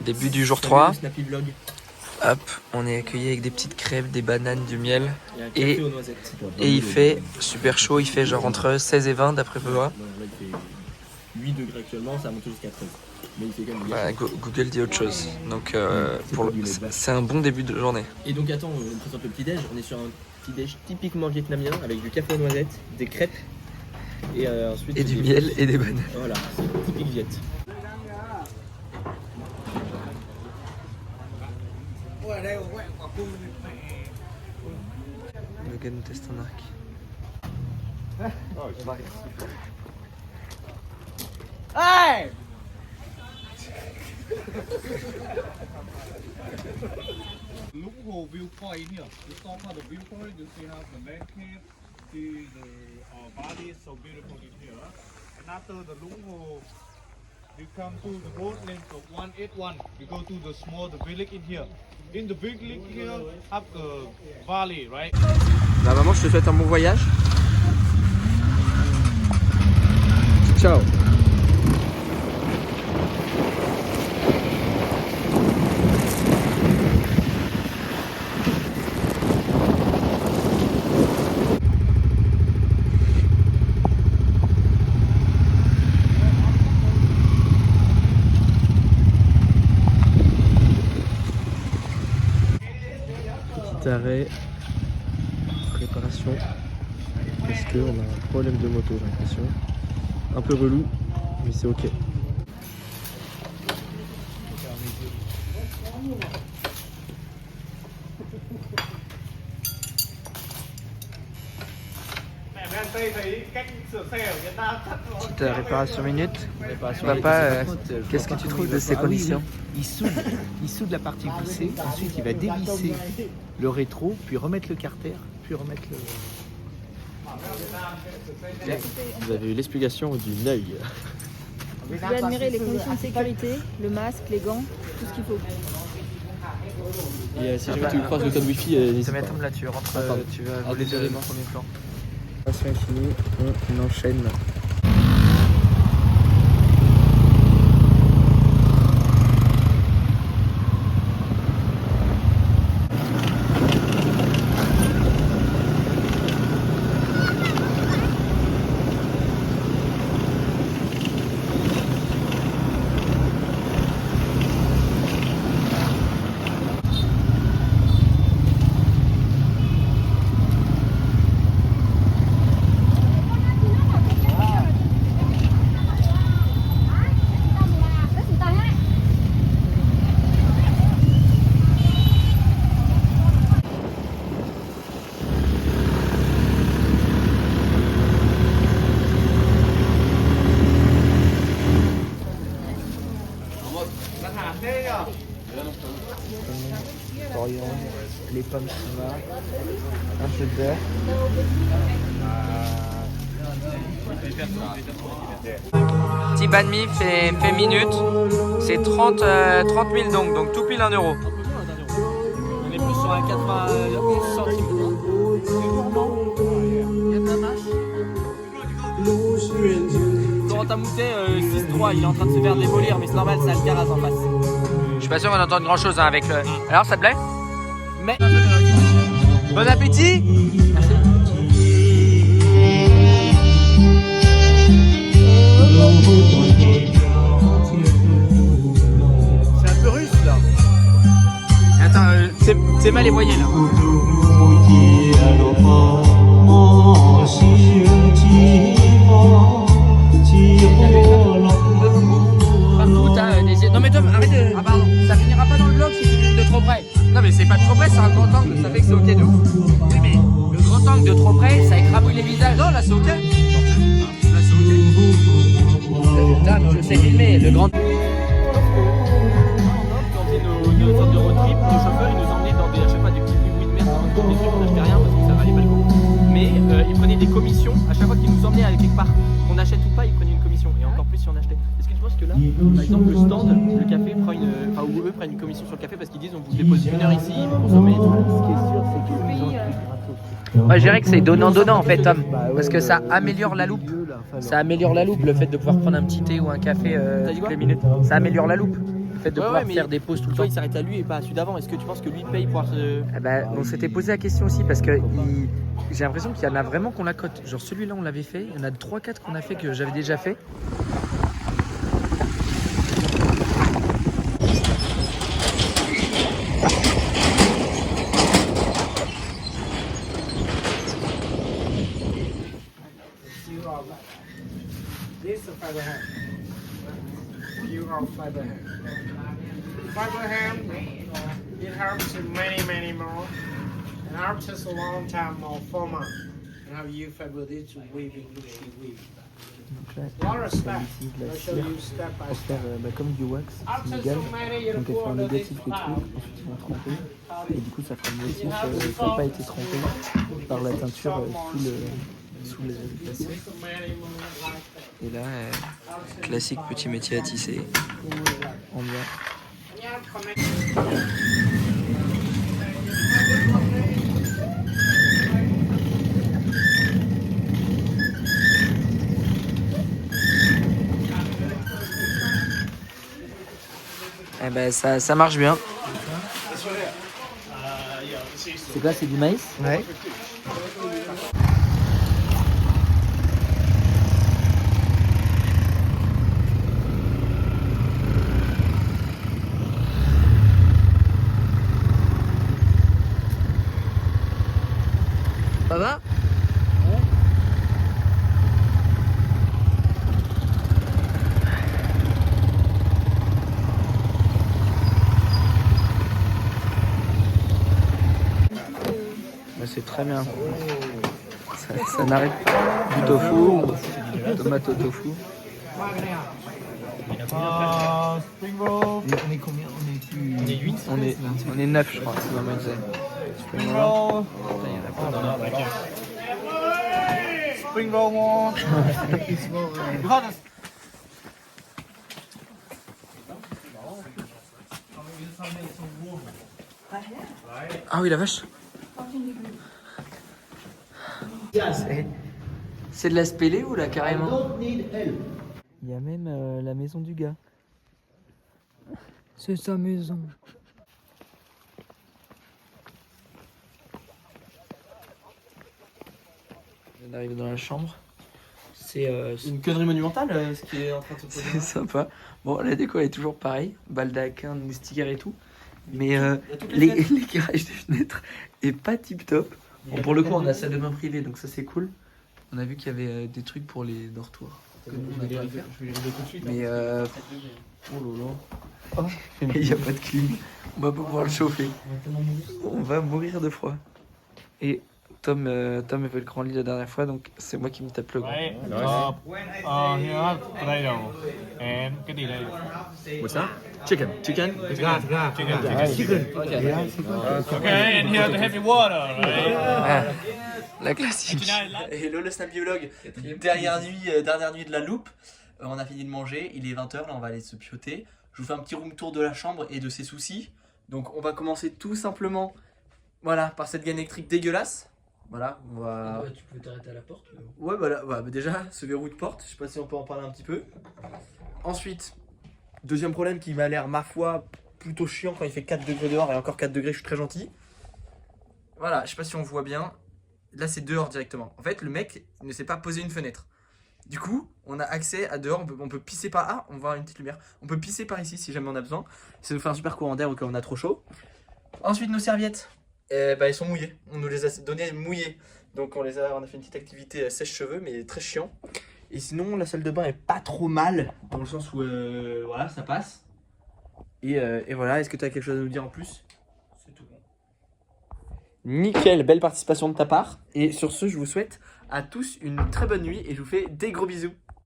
Début du jour 3. Hop, on est accueilli avec des petites crêpes, des bananes, du miel. Et il fait super chaud, il fait genre entre 16 et 20 d'après Benoît. Là, il fait 8 degrés actuellement, ça monte jusqu'à 13. Mais il fait quand même bien. Bah, Google dit autre chose. Donc c'est un bon début de journée. Et donc attends, on présente le petit-déj. On est sur un petit-déj typiquement vietnamien avec du café aux noisettes, des crêpes et ensuite... Et du miel et des bananes. Voilà, c'est typique viet. Le gars nous teste un arc. Hey! Lũng Hồ viewpoint here. You saw how the viewpoint, you see how the man cave, see the body is so beautiful in here. And after the Lũng Hồ, you come to the road length of 181. You go to the small the village in here. In the village here, have a valley, right? Bah maman, je te souhaite un bon voyage. Ciao. Petit arrêt, préparation, parce qu'on a un problème de moto, j'ai l'impression. Un peu relou, mais c'est ok. Petite réparation minute. Papa, qu'est-ce que tu trouves de ces conditions? Il soude la partie vissée, ensuite il va dévisser le rétro, puis remettre le carter, puis remettre le... Vous avez eu l'explication du œil. Vous pouvez admirer les conditions de sécurité, le masque, les gants, tout ce qu'il faut. Et si jamais tu croises le code wifi, n'hésite pas. Là, tu rentres, tu vas voler de l'élément premier plan. Préparation est finie, on enchaîne. Les pommes sont là, un peu de beurre. Petit banh mi fait minute, c'est 30 000 donc tout pile 1 euro. On est plus sur un 91 centimes. C'est gourmand. Il y a de la mâche. Laurent Tamoutet, 6-3, il est en train de se faire démolir, mais c'est normal, c'est Alcaraz en face. Je suis pas sûr qu'on entende grand chose avec le... Alors ça te plaît? Mais... Bon appétit! C'est un peu russe là. Attends, c'est mal les voyelles là. Partout t'as des... Non mais Tom, arrête de... Ah pardon, ça finira pas dans le vlog si tu filmes de trop près. Non mais c'est pas de trop près, c'est un grand angle, ça fait que c'est ok de ouf. Oui mais le grand angle de trop près, ça écrabouille les visages. Non là c'est ok. Là c'est ok. Putain, je sais filmer, le grand... Quand on faisait nos sortes de road trip, nos chauffeurs ils nous emmenaient dans des, je sais pas, des petits bruits de merde, des trucs on n'achetait rien parce que ça valait pas le coup. Mais ils prenaient des commissions à chaque fois qu'ils nous emmenaient à quelque part. Qu'on achète ou pas, ils prenaient une commission et encore plus si on achetait. Est-ce que tu penses que là, par exemple le stand, le café prend une, enfin ou eux prennent une commission sur le café parce qu'ils disent on vous dépose 1 heure ici, vous consommez et tout. Ce qui est sûr, c'est que les gens Moi je dirais que c'est donnant-donnant en fait Tom, parce que ça améliore la loupe. Ça améliore la loupe, le fait de pouvoir prendre un petit thé ou un café toutes les minutes. Ça améliore la loupe. Le fait de Ouais, pouvoir mais faire des pauses tout le Toi, temps. il s'arrête à lui et pas à celui d'avant. Est-ce que tu penses que lui paye pour se. Eh ben, on s'était posé la question aussi parce que j'ai l'impression qu'il y en a vraiment qu'on la cote. Genre celui-là on l'avait fait, il y en a 3-4 qu'on a fait que j'avais déjà fait. Fiber ham, it helps in many more. And helps us a long time more, 4 months. And how you fiber this weaving, weave. Donc là, A lot of steps. on utilise la I'll show cire you step by pour faire step. comme du wax After Sénégal. so many, you Donc elle fait pour en under this négatif les pot. trucs, ensuite ils vont tremper. Et du coup ça fera le motif qui n'a pas été trempé par la teinture sous la cire. Et là, classique petit métier à tisser. En lien. Eh ben ça marche bien. C'est quoi, c'est du maïs? Ouais. Ça va? C'est très bien. Ça n'arrête pas. Du tofu, tomate au tofu. Spring roll. On est combien? On est 8. On est 9 je crois. C'est ma disait. Spring roll. Spring roll more. Ah oui la vache. C'est de la spélée ou là carrément? Il y a même la maison du gars. C'est sa maison. On arrive dans la chambre. C'est Une connerie monumentale ce qui est en train de se poser. c'est sympa. Bon, la déco elle est toujours pareil. Baldaquin, moustiquaire et tout. Mais l'éclairage des fenêtres est pas tip top. Bon, pour le coup, on a salle de bain privée, donc ça c'est cool. On a vu qu'il y avait des trucs pour les dortoirs. Que nous, on a pas à faire. Je vais les regarder tout de suite. Mais oh là là. Il n'y a pas de clim. On va pas pouvoir le chauffer. On va mourir de froid. Et Tom a fait le grand lit la dernière fois, donc c'est moi qui me tape le grand. Right. Here I have potato and cái gì đây? What's that? Chicken. Chicken. Chicken. Okay, and here's the heavy water, right? Ah, la classique. Hello le Snap Biologue, dernière nuit de la loupe, on a fini de manger, il est 20h, là on va aller se pioter. Je vous fais un petit room tour de la chambre et de ses soucis. Donc on va commencer tout simplement, voilà, par cette gaine électrique dégueulasse. Voilà, on va... Tu peux t'arrêter à la porte. Ouais, voilà, bah, déjà, ce verrou de porte, je sais pas si on peut en parler un petit peu. Ensuite, deuxième problème qui m'a l'air, ma foi, plutôt chiant quand il fait 4 degrés dehors et encore 4 degrés, je suis très gentil. Voilà, je sais pas si on voit bien. Là, c'est dehors directement. En fait, le mec ne sait pas poser une fenêtre. Du coup, on a accès à dehors, on peut pisser par... Ah, on va voir une petite lumière. On peut pisser par ici si jamais on a besoin. Ça nous fait un super courant d'air ou quand on a trop chaud. Ensuite, nos serviettes. Elles sont mouillées. On nous les a données mouillées. Donc on a fait une petite activité sèche-cheveux, mais très chiant. Et sinon, la salle de bain est pas trop mal, dans le sens où voilà, ça passe. Et voilà, est-ce que tu as quelque chose à nous dire en plus? C'est tout bon. Nickel, belle participation de ta part. Et sur ce, je vous souhaite à tous une très bonne nuit et je vous fais des gros bisous.